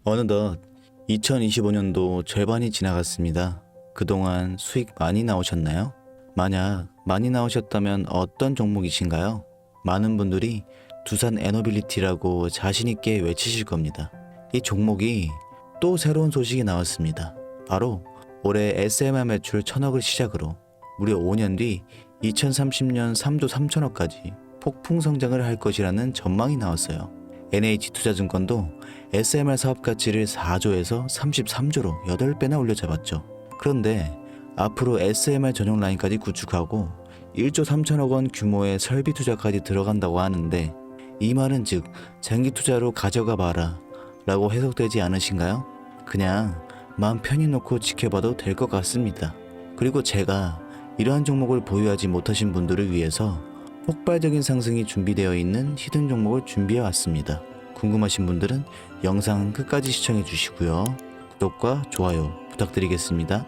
어느덧 2025년도 절반이 지나갔습니다. 그동안 수익 많이 나오셨나요? 만약 많이 나오셨다면 어떤 종목이신가요? 많은 분들이 두산 에너빌리티라고 자신있게 외치실 겁니다. 이 종목이 또 새로운 소식이 나왔습니다. 바로 올해 SMR 매출 1000억을 시작으로 무려 5년 뒤 2030년 3조 3천억까지 폭풍 성장을 할 것이라는 전망이 나왔어요. NH투자증권도 SMR 사업 가치를 4조에서 33조로 8배나 올려잡았죠. 그런데 앞으로 SMR 전용 라인까지 구축하고 1조 3천억 원 규모의 설비 투자까지 들어간다고 하는데, 이 말은 즉 장기 투자로 가져가 봐라 라고 해석되지 않으신가요? 그냥 마음 편히 놓고 지켜봐도 될 것 같습니다. 그리고 제가 이러한 종목을 보유하지 못하신 분들을 위해서 폭발적인 상승이 준비되어 있는 히든 종목을 준비해 왔습니다. 궁금하신 분들은 영상 끝까지 시청해 주시고요. 구독과 좋아요 부탁드리겠습니다.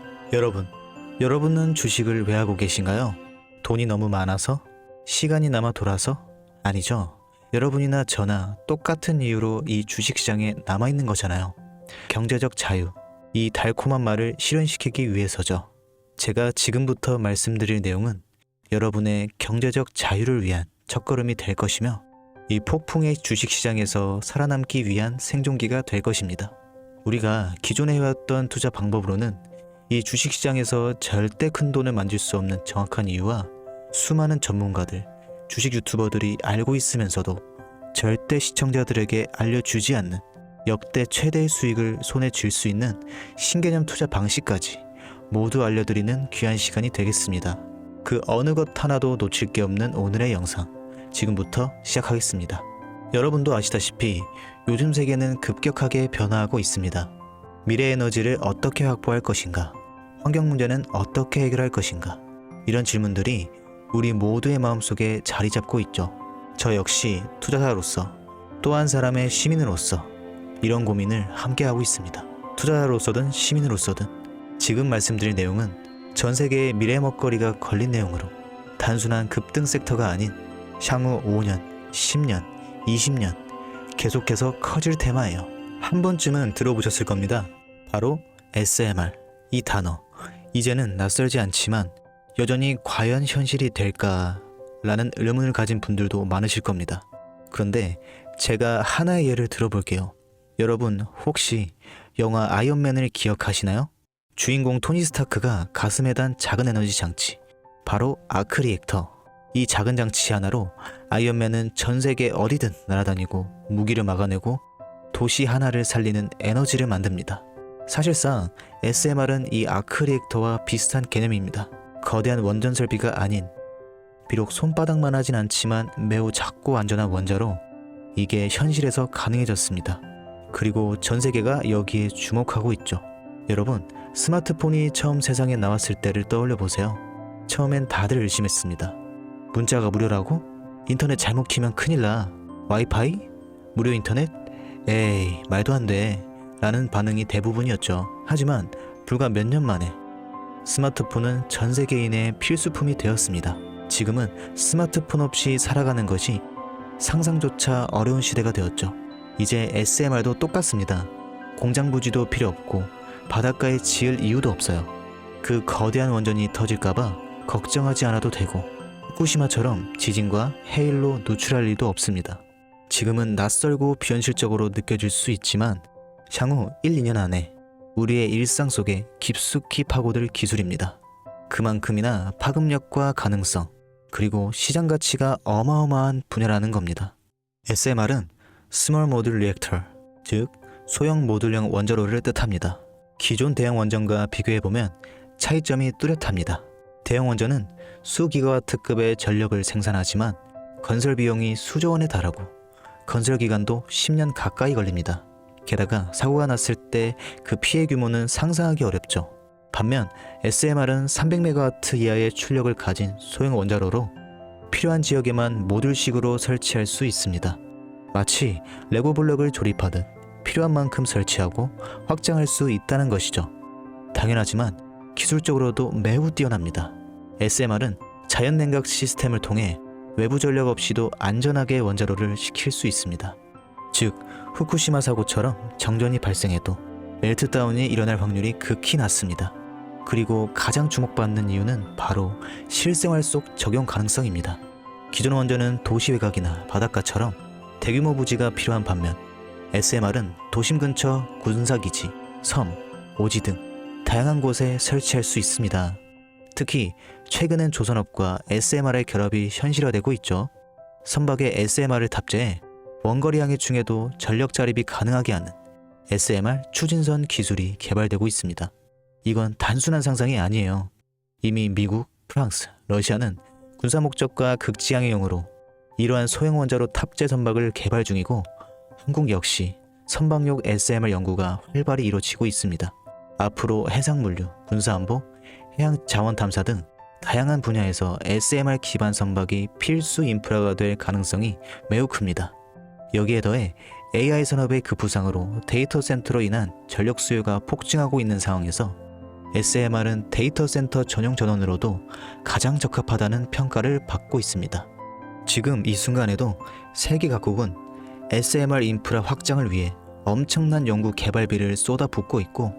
여러분은 주식을 왜 하고 계신가요? 돈이 너무 많아서? 시간이 남아 돌아서? 아니죠. 여러분이나 저나 똑같은 이유로 이 주식시장에 남아있는 거잖아요. 경제적 자유, 이 달콤한 말을 실현시키기 위해서죠. 제가 지금부터 말씀드릴 내용은 여러분의 경제적 자유를 위한 첫걸음이 될 것이며, 이 폭풍의 주식시장에서 살아남기 위한 생존기가 될 것입니다. 우리가 기존에 해왔던 투자 방법으로는 이 주식시장에서 절대 큰 돈을 만질 수 없는 정확한 이유와 수많은 전문가들, 주식 유튜버들이 알고 있으면서도 절대 시청자들에게 알려주지 않는 역대 최대의 수익을 손에 쥘 수 있는 신개념 투자 방식까지 모두 알려드리는 귀한 시간이 되겠습니다. 그 어느 것 하나도 놓칠 게 없는 오늘의 영상, 지금부터 시작하겠습니다. 여러분도 아시다시피 요즘 세계는 급격하게 변화하고 있습니다. 미래 에너지를 어떻게 확보할 것인가? 환경 문제는 어떻게 해결할 것인가? 이런 질문들이 우리 모두의 마음속에 자리 잡고 있죠. 저 역시 투자자로서, 또 한 사람의 시민으로서 이런 고민을 함께하고 있습니다. 투자자로서든 시민으로서든 지금 말씀드릴 내용은 전 세계의 미래 먹거리가 걸린 내용으로 단순한 급등 섹터가 아닌 향후 5년, 10년, 20년 계속해서 커질 테마예요. 한 번쯤은 들어보셨을 겁니다. 바로 SMR, 이 단어. 이제는 낯설지 않지만 여전히 과연 현실이 될까라는 의문을 가진 분들도 많으실 겁니다. 그런데 제가 하나의 예를 들어볼게요. 여러분 혹시 영화 아이언맨을 기억하시나요? 주인공 토니 스타크가 가슴에 단 작은 에너지 장치, 바로 아크 리액터. 이 작은 장치 하나로 아이언맨은 전 세계 어디든 날아다니고 무기를 막아내고 도시 하나를 살리는 에너지를 만듭니다. 사실상 SMR은 이 아크 리액터와 비슷한 개념입니다. 거대한 원전 설비가 아닌, 비록 손바닥만 하진 않지만 매우 작고 안전한 원자로 이게 현실에서 가능해졌습니다. 그리고 전 세계가 여기에 주목하고 있죠. 여러분, 스마트폰이 처음 세상에 나왔을 때를 떠올려 보세요. 처음엔 다들 의심했습니다. 문자가 무료라고? 인터넷 잘못 키면 큰일 나. 와이파이? 무료 인터넷? 에이, 말도 안 돼. 라는 반응이 대부분이었죠. 하지만 불과 몇 년 만에 스마트폰은 전 세계인의 필수품이 되었습니다. 지금은 스마트폰 없이 살아가는 것이 상상조차 어려운 시대가 되었죠. 이제 SMR도 똑같습니다. 공장 부지도 필요 없고 바닷가에 지을 이유도 없어요. 그 거대한 원전이 터질까봐 걱정하지 않아도 되고, 후쿠시마처럼 지진과 해일로 노출할 일도 없습니다. 지금은 낯설고 비현실적으로 느껴질 수 있지만 향후 1, 2년 안에 우리의 일상 속에 깊숙이 파고들 기술입니다. 그만큼이나 파급력과 가능성, 그리고 시장 가치가 어마어마한 분야라는 겁니다. SMR은 Small Modular Reactor, 즉 소형 모듈형 원자로를 뜻합니다. 기존 대형 원전과 비교해보면 차이점이 뚜렷합니다. 대형 원전은 수기가와트급의 전력을 생산하지만 건설 비용이 수조 원에 달하고 건설 기간도 10년 가까이 걸립니다. 게다가 사고가 났을 때 그 피해 규모는 상상하기 어렵죠. 반면 SMR은 300MW 이하의 출력을 가진 소형 원자로로 필요한 지역에만 모듈식으로 설치할 수 있습니다. 마치 레고 블록을 조립하듯 필요한 만큼 설치하고 확장할 수 있다는 것이죠. 당연하지만 기술적으로도 매우 뛰어납니다. SMR은 자연 냉각 시스템을 통해 외부 전력 없이도 안전하게 원자로를 식힐 수 있습니다. 즉 후쿠시마 사고처럼 정전이 발생해도 멜트다운이 일어날 확률이 극히 낮습니다. 그리고 가장 주목받는 이유는 바로 실생활 속 적용 가능성입니다. 기존 원전은 도시 외곽이나 바닷가처럼 대규모 부지가 필요한 반면 SMR은 도심 근처 군사기지, 섬, 오지 등 다양한 곳에 설치할 수 있습니다. 특히 최근엔 조선업과 SMR의 결합이 현실화되고 있죠. 선박에 SMR을 탑재해 원거리 항해 중에도 전력 자립이 가능하게 하는 SMR 추진선 기술이 개발되고 있습니다. 이건 단순한 상상이 아니에요. 이미 미국, 프랑스, 러시아는 군사 목적과 극지항해용으로 이러한 소형 원자로 탑재 선박을 개발 중이고 한국 역시 선박용 SMR 연구가 활발히 이루어지고 있습니다. 앞으로 해상물류, 군사안보, 해양자원 탐사 등 다양한 분야에서 SMR 기반 선박이 필수 인프라가 될 가능성이 매우 큽니다. 여기에 더해 AI 산업의 급부상으로 데이터 센터로 인한 전력 수요가 폭증하고 있는 상황에서 SMR은 데이터 센터 전용 전원으로도 가장 적합하다는 평가를 받고 있습니다. 지금 이 순간에도 세계 각국은 SMR 인프라 확장을 위해 엄청난 연구 개발비를 쏟아붓고 있고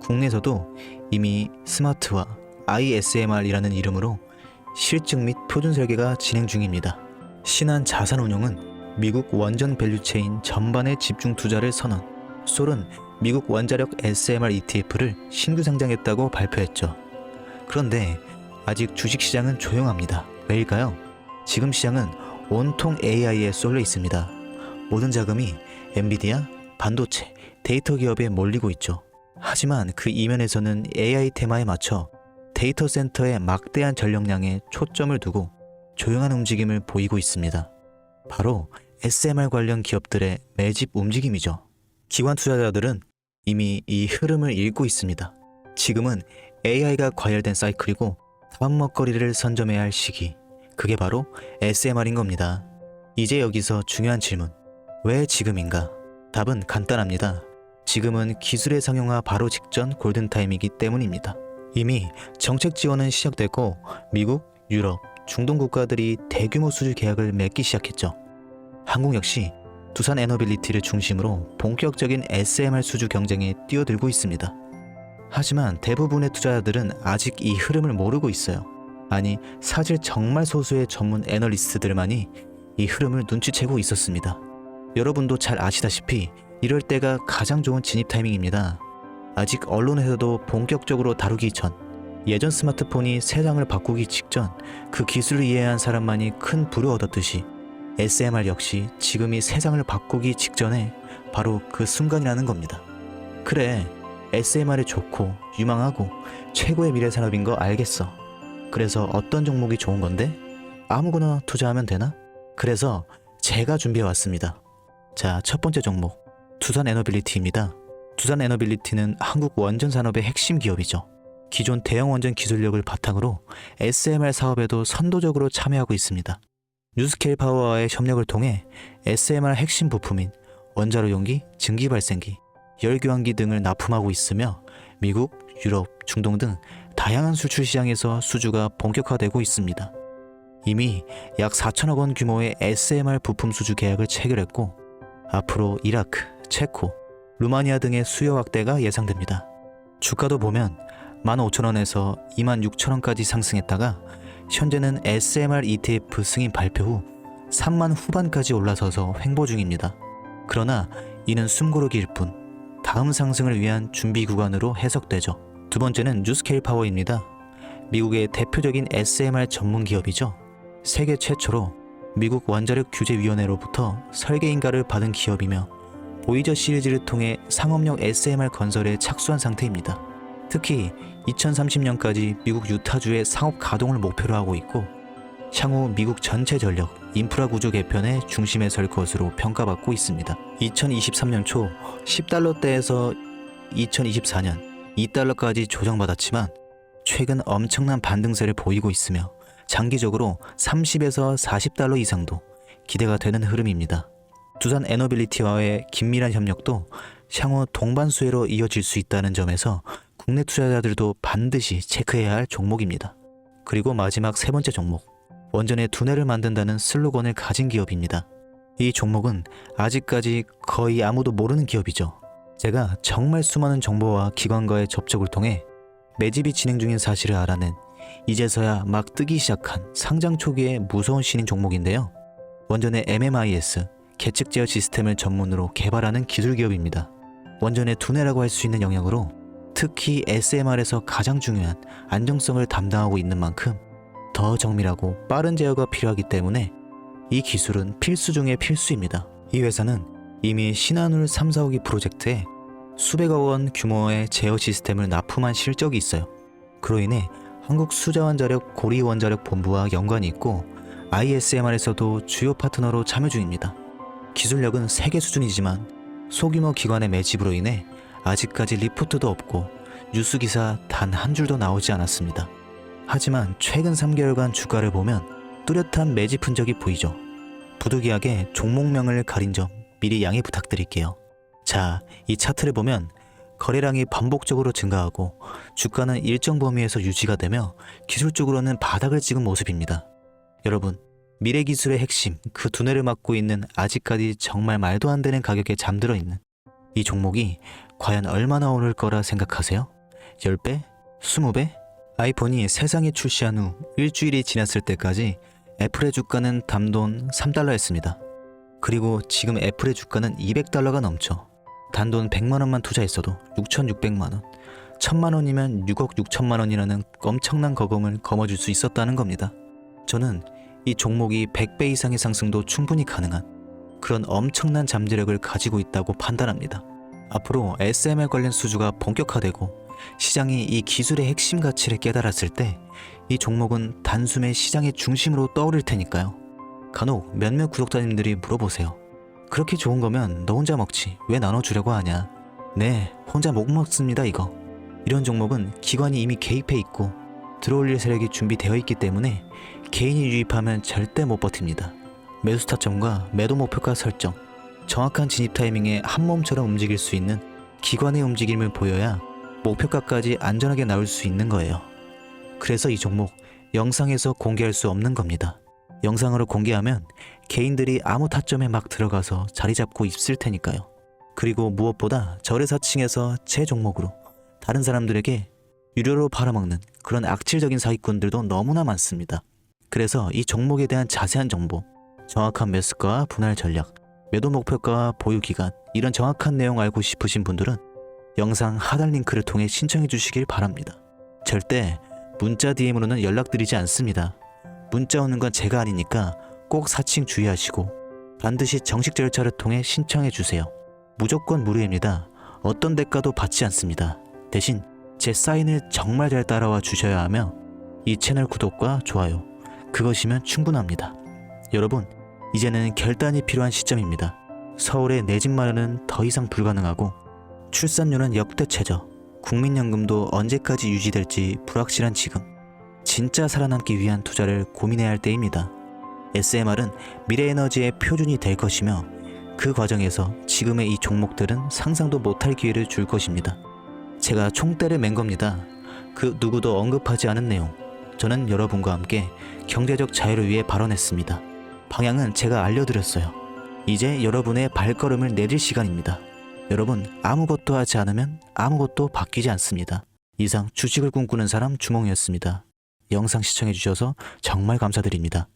국내에서도 이미 스마트화 ISMR이라는 이름으로 실증 및 표준 설계가 진행 중입니다. 신한 자산운용은 미국 원전 밸류체인 전반에 집중 투자를 선언, 솔은 미국 원자력 SMR ETF를 신규 상장했다고 발표했죠. 그런데 아직 주식시장은 조용합니다. 왜일까요? 지금 시장은 온통 AI에 쏠려 있습니다. 모든 자금이 엔비디아, 반도체, 데이터 기업에 몰리고 있죠. 하지만 그 이면에서는 AI 테마에 맞춰 데이터 센터의 막대한 전력량에 초점을 두고 조용한 움직임을 보이고 있습니다. 바로 SMR 관련 기업들의 매집 움직임이죠. 기관 투자자들은 이미 이 흐름을 읽고 있습니다. 지금은 AI가 과열된 사이클이고 다음 먹거리를 선점해야 할 시기, 그게 바로 SMR인 겁니다. 이제 여기서 중요한 질문, 왜 지금인가? 답은 간단합니다. 지금은 기술의 상용화 바로 직전 골든타임이기 때문입니다. 이미 정책 지원은 시작됐고 미국, 유럽, 중동 국가들이 대규모 수주 계약을 맺기 시작했죠. 한국 역시 두산 에너빌리티를 중심으로 본격적인 SMR 수주 경쟁에 뛰어들고 있습니다. 하지만 대부분의 투자자들은 아직 이 흐름을 모르고 있어요. 아니, 사실 정말 소수의 전문 애널리스트들만이 이 흐름을 눈치채고 있었습니다. 여러분도 잘 아시다시피 이럴 때가 가장 좋은 진입 타이밍입니다. 아직 언론에서도 본격적으로 다루기 전, 예전 스마트폰이 세상을 바꾸기 직전 그 기술을 이해한 사람만이 큰 부를 얻었듯이 SMR 역시 지금이 세상을 바꾸기 직전에 바로 그 순간이라는 겁니다. 그래, SMR이 좋고 유망하고 최고의 미래 산업인 거 알겠어. 그래서 어떤 종목이 좋은 건데? 아무거나 투자하면 되나? 그래서 제가 준비해 왔습니다. 자, 첫 번째 종목, 두산 에너빌리티입니다. 두산 에너빌리티는 한국 원전 산업의 핵심 기업이죠. 기존 대형 원전 기술력을 바탕으로 SMR 사업에도 선도적으로 참여하고 있습니다. 뉴스케일 파워와의 협력을 통해 SMR 핵심 부품인 원자로 용기, 증기 발생기, 열교환기 등을 납품하고 있으며 미국, 유럽, 중동 등 다양한 수출 시장에서 수주가 본격화되고 있습니다. 이미 약 4천억 원 규모의 SMR 부품 수주 계약을 체결했고 앞으로 이라크, 체코, 루마니아 등의 수요 확대가 예상됩니다. 주가도 보면 15,000원에서 26,000원까지 상승했다가 현재는 SMR ETF 승인 발표 후 3만 후반까지 올라서서 횡보 중입니다. 그러나 이는 숨고르기일 뿐 다음 상승을 위한 준비 구간으로 해석되죠. 두 번째는 뉴스케일 파워입니다. 미국의 대표적인 SMR 전문 기업이죠. 세계 최초로 미국 원자력 규제위원회로부터 설계인가를 받은 기업이며 보이저 시리즈를 통해 상업용 SMR 건설에 착수한 상태입니다. 특히 2030년까지 미국 유타주의 상업 가동을 목표로 하고 있고 향후 미국 전체 전력, 인프라 구조 개편의 중심에 설 것으로 평가받고 있습니다. 2023년 초 10달러대에서 2024년 2달러까지 조정받았지만 최근 엄청난 반등세를 보이고 있으며 장기적으로 30에서 40달러 이상도 기대가 되는 흐름입니다. 두산 에너빌리티와의 긴밀한 협력도 향후 동반수혜로 이어질 수 있다는 점에서 국내 투자자들도 반드시 체크해야 할 종목입니다. 그리고 마지막 세 번째 종목, 원전의 두뇌를 만든다는 슬로건을 가진 기업입니다. 이 종목은 아직까지 거의 아무도 모르는 기업이죠. 제가 정말 수많은 정보와 기관과의 접촉을 통해 매집이 진행 중인 사실을 알아낸 이제서야 막 뜨기 시작한 상장 초기의 무서운 신인 종목인데요. 원전의 MMIS, 계측 제어 시스템을 전문으로 개발하는 기술 기업입니다. 원전의 두뇌라고 할 수 있는 영역으로 특히 SMR에서 가장 중요한 안정성을 담당하고 있는 만큼 더 정밀하고 빠른 제어가 필요하기 때문에 이 기술은 필수 중의 필수입니다. 이 회사는 이미 신한울 3, 4호기 프로젝트에 수백억 원 규모의 제어 시스템을 납품한 실적이 있어요. 그로 인해 한국수자원자력 고리원자력본부와 연관이 있고 ISMR에서도 주요 파트너로 참여 중입니다. 기술력은 세계 수준이지만 소규모 기관의 매집으로 인해 아직까지 리포트도 없고 뉴스 기사 단 한 줄도 나오지 않았습니다. 하지만 최근 3개월간 주가를 보면 뚜렷한 매집 흔적이 보이죠. 부득이하게 종목명을 가린 점 미리 양해 부탁드릴게요. 자, 이 차트를 보면 거래량이 반복적으로 증가하고 주가는 일정 범위에서 유지가 되며 기술적으로는 바닥을 찍은 모습입니다. 여러분, 미래 기술의 핵심, 그 두뇌를 맡고 있는 아직까지 정말 말도 안 되는 가격에 잠들어 있는 이 종목이 과연 얼마나 오를 거라 생각하세요? 10배? 20배? 아이폰이 세상에 출시한 후 일주일이 지났을 때까지 애플의 주가는 단돈 3달러였습니다. 그리고 지금 애플의 주가는 200달러가 넘죠. 단돈 100만원만 투자했어도 6,600만원, 1,000만원이면 6억 6천만원이라는 엄청난 거금을 거머쥘 수 있었다는 겁니다. 저는 이 종목이 100배 이상의 상승도 충분히 가능한 그런 엄청난 잠재력을 가지고 있다고 판단합니다. 앞으로 SMR 관련 수주가 본격화되고 시장이 이 기술의 핵심 가치를 깨달았을 때 이 종목은 단숨에 시장의 중심으로 떠오를 테니까요. 간혹 몇몇 구독자님들이 물어보세요. 그렇게 좋은 거면 너 혼자 먹지 왜 나눠주려고 하냐. 네, 혼자 못 먹습니다 이거. 이런 종목은 기관이 이미 개입해 있고 들어올릴 세력이 준비되어 있기 때문에 개인이 유입하면 절대 못 버팁니다. 매수 타점과 매도 목표가 설정, 정확한 진입 타이밍에 한 몸처럼 움직일 수 있는 기관의 움직임을 보여야 목표가까지 안전하게 나올 수 있는 거예요. 그래서 이 종목 영상에서 공개할 수 없는 겁니다. 영상으로 공개하면 개인들이 아무 타점에 막 들어가서 자리 잡고 있을 테니까요. 그리고 무엇보다 저래사층에서 제 종목으로 다른 사람들에게 유료로 팔아먹는 그런 악질적인 사기꾼들도 너무나 많습니다. 그래서 이 종목에 대한 자세한 정보, 정확한 매수가와 분할 전략, 매도 목표가와 보유 기간, 이런 정확한 내용 알고 싶으신 분들은 영상 하단 링크를 통해 신청해 주시길 바랍니다. 절대 문자 DM으로는 연락드리지 않습니다. 문자 오는 건 제가 아니니까 꼭 사칭 주의하시고 반드시 정식 절차를 통해 신청해 주세요. 무조건 무료입니다. 어떤 대가도 받지 않습니다. 대신 제 사인을 정말 잘 따라와 주셔야 하며 이 채널 구독과 좋아요, 그것이면 충분합니다. 여러분, 이제는 결단이 필요한 시점입니다. 서울의 내 집 마련은 더 이상 불가능하고 출산율은 역대 최저, 국민연금도 언제까지 유지될지 불확실한 지금, 진짜 살아남기 위한 투자를 고민해야 할 때입니다. SMR은 미래에너지의 표준이 될 것이며 그 과정에서 지금의 이 종목들은 상상도 못할 기회를 줄 것입니다. 제가 총대를 맨 겁니다. 그 누구도 언급하지 않은 내용. 저는 여러분과 함께 경제적 자유를 위해 발언했습니다. 방향은 제가 알려드렸어요. 이제 여러분의 발걸음을 내딜 시간입니다. 여러분, 아무것도 하지 않으면 아무것도 바뀌지 않습니다. 이상 주식을 꿈꾸는 사람 주몽이었습니다. 영상 시청해주셔서 정말 감사드립니다.